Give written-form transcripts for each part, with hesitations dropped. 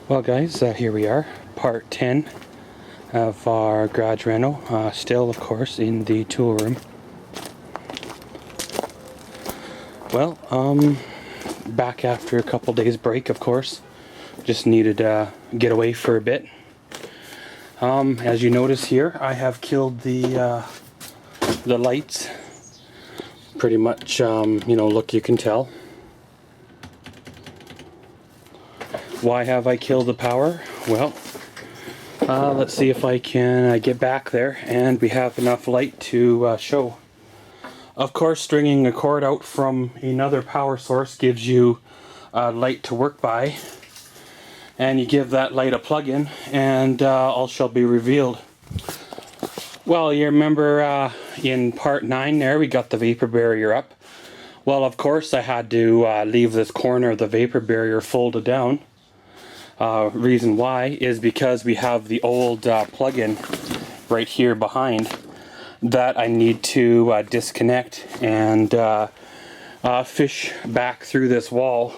Well guys, here we are, part 10 of our garage reno, still of course in the tool room. Well, back after a couple days break of course, just needed to get away for a bit. As you notice here, I have killed the lights, pretty much, look, you can tell. Why have I killed the power? Well, let's see if I can get back there and we have enough light to show. Of course, stringing a cord out from another power source gives you light to work by, and you give that light a plug-in and all shall be revealed. Well, you remember in part 9 there we got the vapor barrier up. Well, of course I had to leave this corner of the vapor barrier folded down. Reason why is because we have the old plug-in right here behind that I need to disconnect and fish back through this wall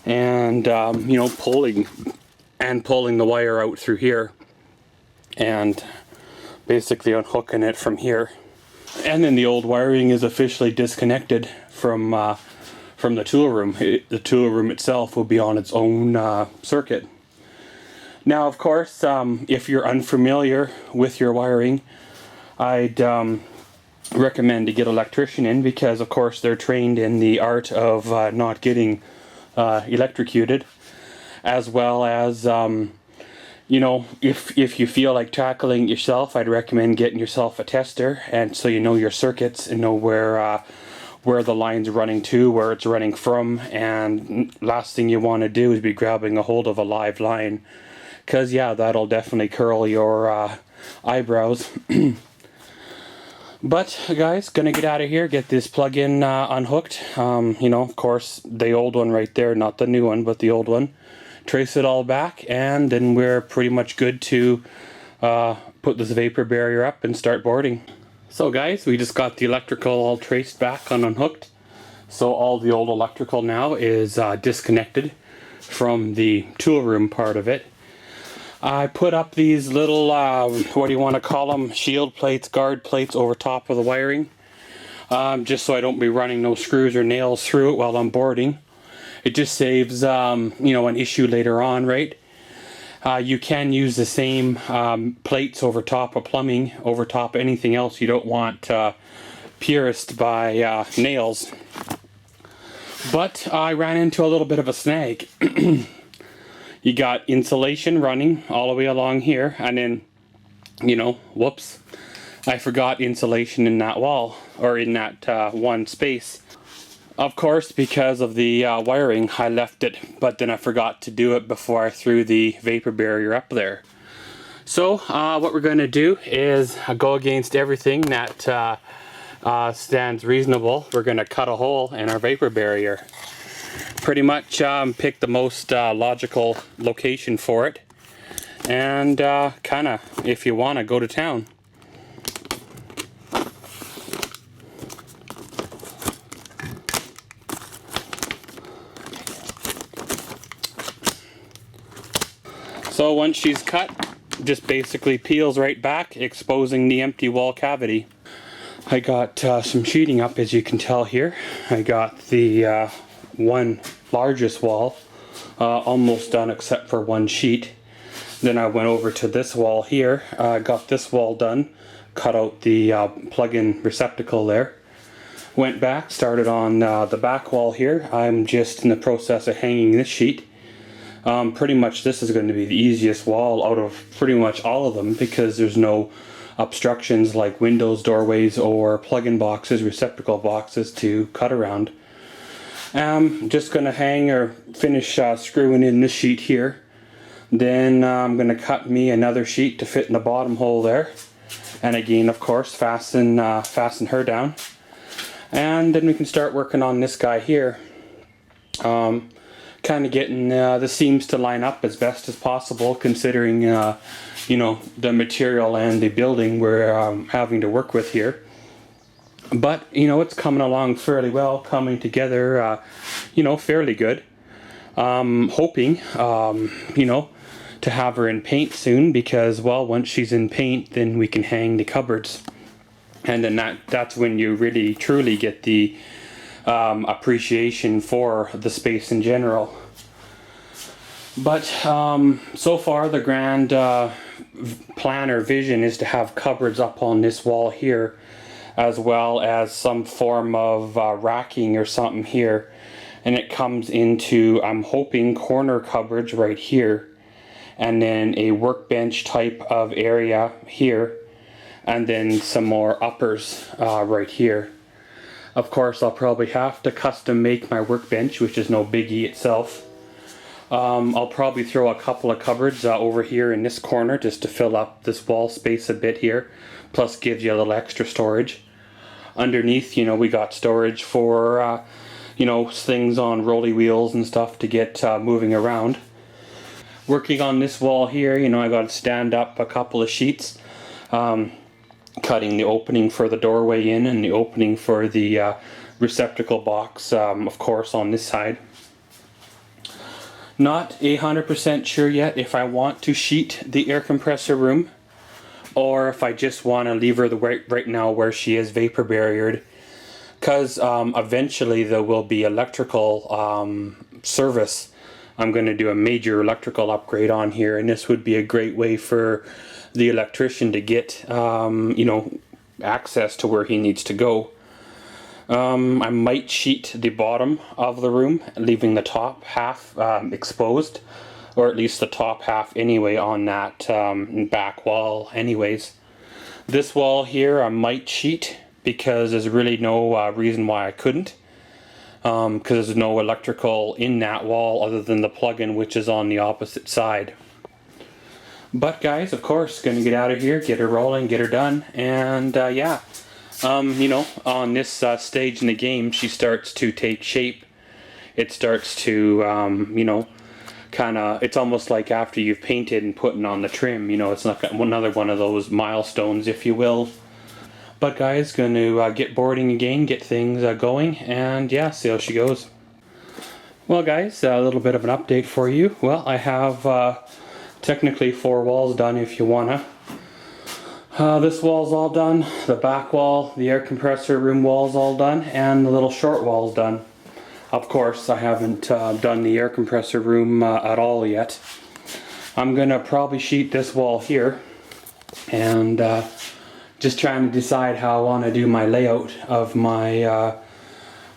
and pulling the wire out through here and basically unhooking it from here. And then the old wiring is officially disconnected from the tool room. The tool room itself will be on its own circuit. Now, of course, if you're unfamiliar with your wiring, I'd recommend to get an electrician in because, of course, they're trained in the art of not getting electrocuted, as well as, if you feel like tackling it yourself, I'd recommend getting yourself a tester, and so you know your circuits and know where the line's running to, where it's running from, and last thing you want to do is be grabbing a hold of a live line, because yeah, that'll definitely curl your eyebrows. But guys, gonna get out of here, get this plug-in unhooked. Of course, the old one right there, not the new one, but the old one. Trace it all back, and then we're pretty much good to put this vapor barrier up and start boarding. So guys, we just got the electrical all traced back and unhooked. So all the old electrical now is disconnected from the tool room part of it. I put up these little, what do you want to call them, shield plates, guard plates over top of the wiring. Just so I don't be running no screws or nails through it while I'm boarding. It just saves, an issue later on, right? You can use the same plates over top of plumbing, over top of anything else you don't want pierced by nails. But I ran into a little bit of a snag. You got insulation running all the way along here, and then, whoops, I forgot insulation in that wall, or in that one space. Of course, because of the wiring, I left it, but then I forgot to do it before I threw the vapor barrier up there. So, what we're going to do is go against everything that stands reasonable. We're going to cut a hole in our vapor barrier. Pretty much pick the most logical location for it, and kind of, if you want to, go to town. So once she's cut, just basically peels right back, exposing the empty wall cavity. I got some sheeting up, as you can tell here. I got the one largest wall almost done except for one sheet. Then I went over to this wall here, got this wall done, cut out the plug-in receptacle there. Went back, started on the back wall here. I'm just in the process of hanging this sheet. Pretty much this is going to be the easiest wall out of pretty much all of them because there's no obstructions like windows, doorways, or plug-in boxes, receptacle boxes to cut around. Just going to hang or finish screwing in this sheet here. Then I'm going to cut me another sheet to fit in the bottom hole there. And again, of course, fasten her down. And then we can start working on this guy here. Kind of getting the seams to line up as best as possible, considering the material and the building we're having to work with here. But it's coming along fairly well, coming together fairly good. hoping, you know, to have her in paint soon, because, well, once she's in paint, then we can hang the cupboards. And then that's when you really truly get the appreciation for the space in general. But so far the grand plan or vision is to have cupboards up on this wall here, as well as some form of racking or something here. And it comes into, I'm hoping, corner cupboards right here, and then a workbench type of area here, and then some more uppers right here. Of course, I'll probably have to custom make my workbench, which is no biggie itself. I'll probably throw a couple of cupboards over here in this corner just to fill up this wall space a bit here, plus gives you a little extra storage. Underneath, you know, we got storage for you know, things on rolly wheels and stuff to get moving around. Working on this wall here, you know, I got to stand up a couple of sheets, cutting the opening for the doorway in and the opening for the receptacle box, of course, on this side. Not 100% sure yet if I want to sheet the air compressor room, or if I just want to leave her right now where she is, vapor barriered. Because eventually there will be electrical service. I'm going to do a major electrical upgrade on here, and this would be a great way for the electrician to get you know, access to where he needs to go. I might sheet the bottom of the room, leaving the top half exposed, or at least the top half anyway on that back wall anyways. This wall here I might sheet, because there's really no reason why I couldn't, because there's no electrical in that wall other than the plug-in, which is on the opposite side. But guys, of course, gonna get out of here, get her rolling, get her done, and yeah, you know, on this stage in the game, she starts to take shape. It starts to, you know, kind of, it's almost like after you've painted and putting on the trim, you know, it's like another one of those milestones, if you will. But guys, going to get boarding again, get things going, and yeah, see how she goes. Well guys, a little bit of an update for you. Well, I have technically 4 walls done if you wanna. This wall's all done, the back wall, the air compressor room wall's all done, and the little short wall's done. Of course, I haven't done the air compressor room at all yet. I'm gonna probably sheet this wall here, and just trying to decide how I want to do my layout of my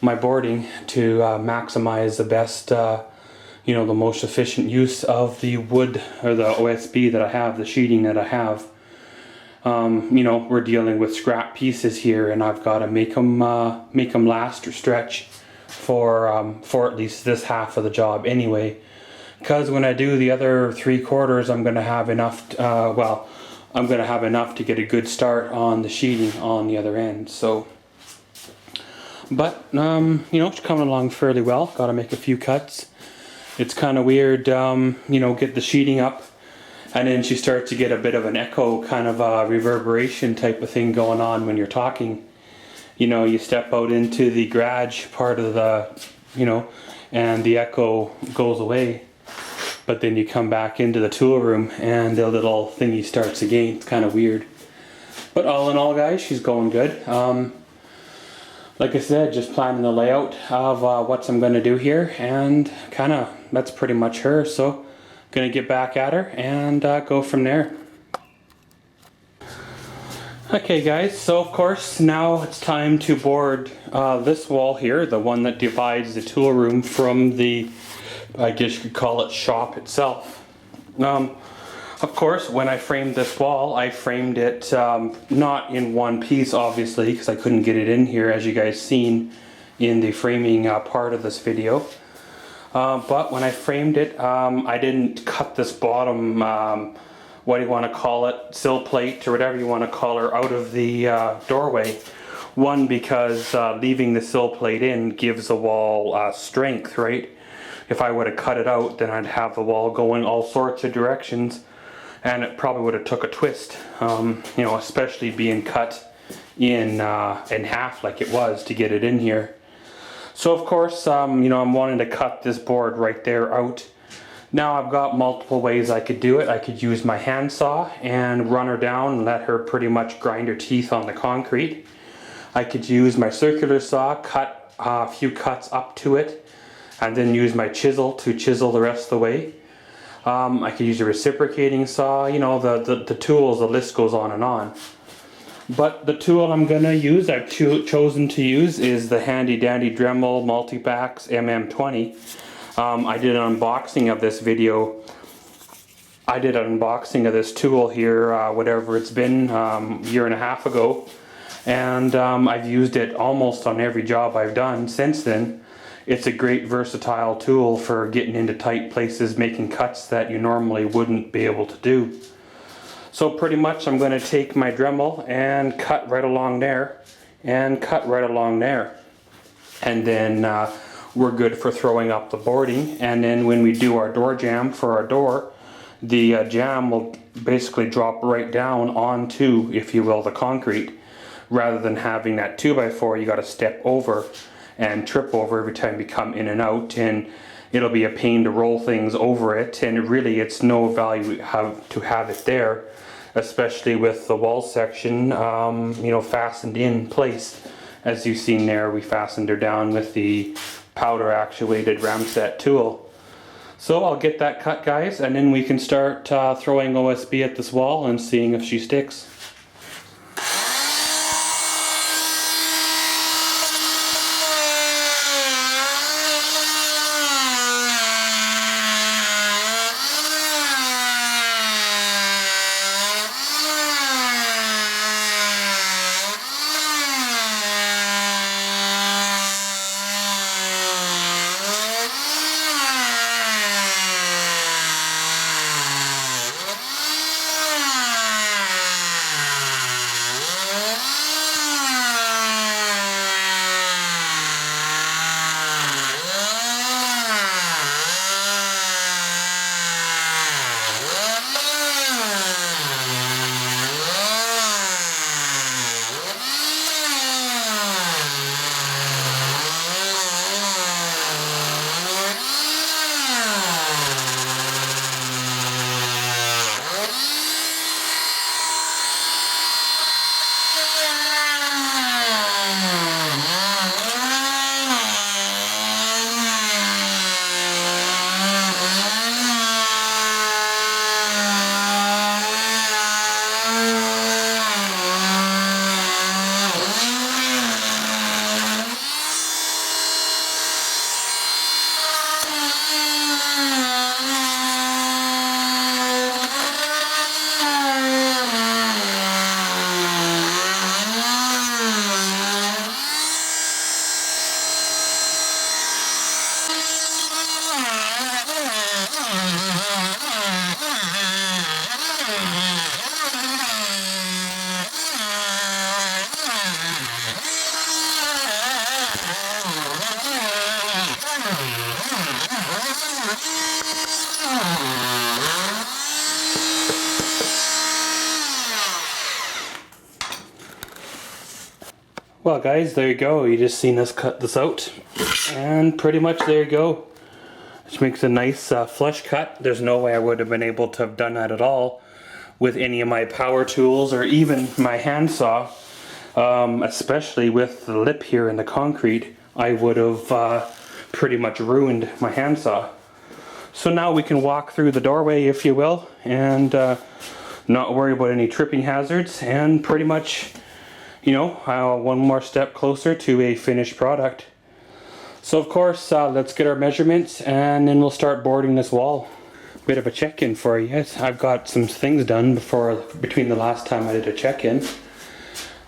my boarding to maximize the best, you know, the most efficient use of the wood or the OSB that I have, the sheeting that I have. You know, we're dealing with scrap pieces here, and I've got to make them last or stretch for at least this half of the job anyway. Because when I do the other 3/4, I'm going to have enough. Well, I'm going to have enough to get a good start on the sheeting on the other end. So, but you know, it's coming along fairly well. Got to make a few cuts. It's kind of weird, you know, get the sheeting up, and then she starts to get a bit of an echo, kind of a reverberation type of thing going on when you're talking. You know, you step out into the garage part of the, you know, and the echo goes away. But then you come back into the tool room and the little thingy starts again. It's kind of weird. But all in all, guys, she's going good. Like I said, just planning the layout of what I'm going to do here. And kind of, that's pretty much her. So, going to get back at her and go from there. Okay, guys. So, of course, now it's time to board this wall here. The one that divides the tool room from the, I guess you could call it, shop itself. Of course, when I framed this wall, I framed it not in one piece, obviously, because I couldn't get it in here, as you guys seen in the framing part of this video. But when I framed it, I didn't cut this bottom, what do you want to call it, sill plate or whatever you want to call her, out of the doorway. One, because leaving the sill plate in gives the wall strength, right? If I would have cut it out, then I'd have the wall going all sorts of directions, and it probably would have took a twist, you know, especially being cut in half like it was to get it in here. So of course, you know, I'm wanting to cut this board right there out. Now I've got multiple ways I could do it. I could use my handsaw and run her down and let her pretty much grind her teeth on the concrete. I could use my circular saw, cut a few cuts up to it, and then use my chisel to chisel the rest of the way. I could use a reciprocating saw, you know, the tools, the list goes on and on. But the tool I'm gonna use, I've chosen to use, is the handy dandy Dremel Multipax MM20. I did an unboxing of this video. I did an unboxing of this tool here, whatever it's been, year and a half ago. And I've used it almost on every job I've done since then. It's a great versatile tool for getting into tight places, making cuts that you normally wouldn't be able to do. So pretty much I'm going to take my Dremel and cut right along there, and cut right along there. And then we're good for throwing up the boarding. And then when we do our door jamb for our door, the jamb will basically drop right down onto, if you will, the concrete. Rather than having that 2x4, you got to step over and trip over every time you come in and out, and it'll be a pain to roll things over it, and really it's no value to have it there, especially with the wall section you know, fastened in place. As you've seen there, we fastened her down with the powder actuated ramset tool. So I'll get that cut, guys, and then we can start throwing OSB at this wall and seeing if she sticks. Well guys, there you go. You just seen us cut this out, and pretty much there you go. Which makes a nice flush cut. There's no way I would have been able to have done that at all with any of my power tools or even my handsaw. Especially with the lip here in the concrete, I would have pretty much ruined my handsaw. So now we can walk through the doorway, if you will, and not worry about any tripping hazards, and pretty much, you know, one more step closer to a finished product. So of course, let's get our measurements and then we'll start boarding this wall. Bit of a check-in for you. I've got some things done between the last time I did a check-in.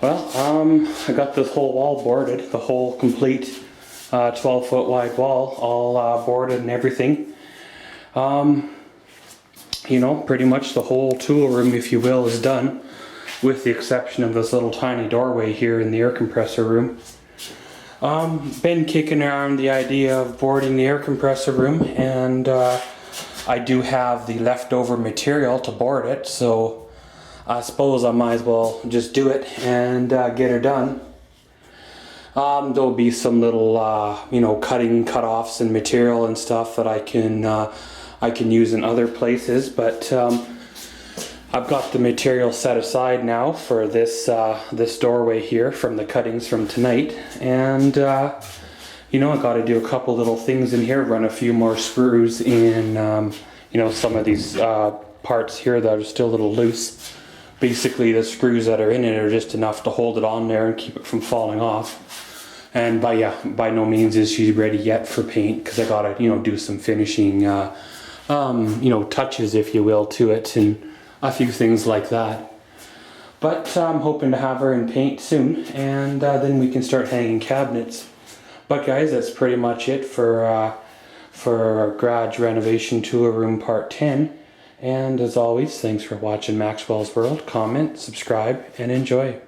Well, I got this whole wall boarded, the whole complete 12-foot wide wall, all boarded and everything. You know, pretty much the whole tool room, if you will, is done, with the exception of this little tiny doorway here in the air compressor room. Been kicking around the idea of boarding the air compressor room, and I do have the leftover material to board it, so I suppose I might as well just do it and get her done. There'll be some little, you know, cut-offs and material and stuff that I can use in other places, but I've got the material set aside now for this this doorway here from the cuttings from tonight, and you know, I got to do a couple little things in here, run a few more screws in, you know, some of these parts here that are still a little loose. Basically, the screws that are in it are just enough to hold it on there and keep it from falling off. And by no means is she ready yet for paint, because I gotta, you know, do some finishing, you know, touches, if you will, to it, and a few things like that. But I'm hoping to have her in paint soon, and then we can start hanging cabinets. But guys, that's pretty much it for our garage renovation tour room part 10. And as always, thanks for watching Maxwell's World. Comment, subscribe, and enjoy.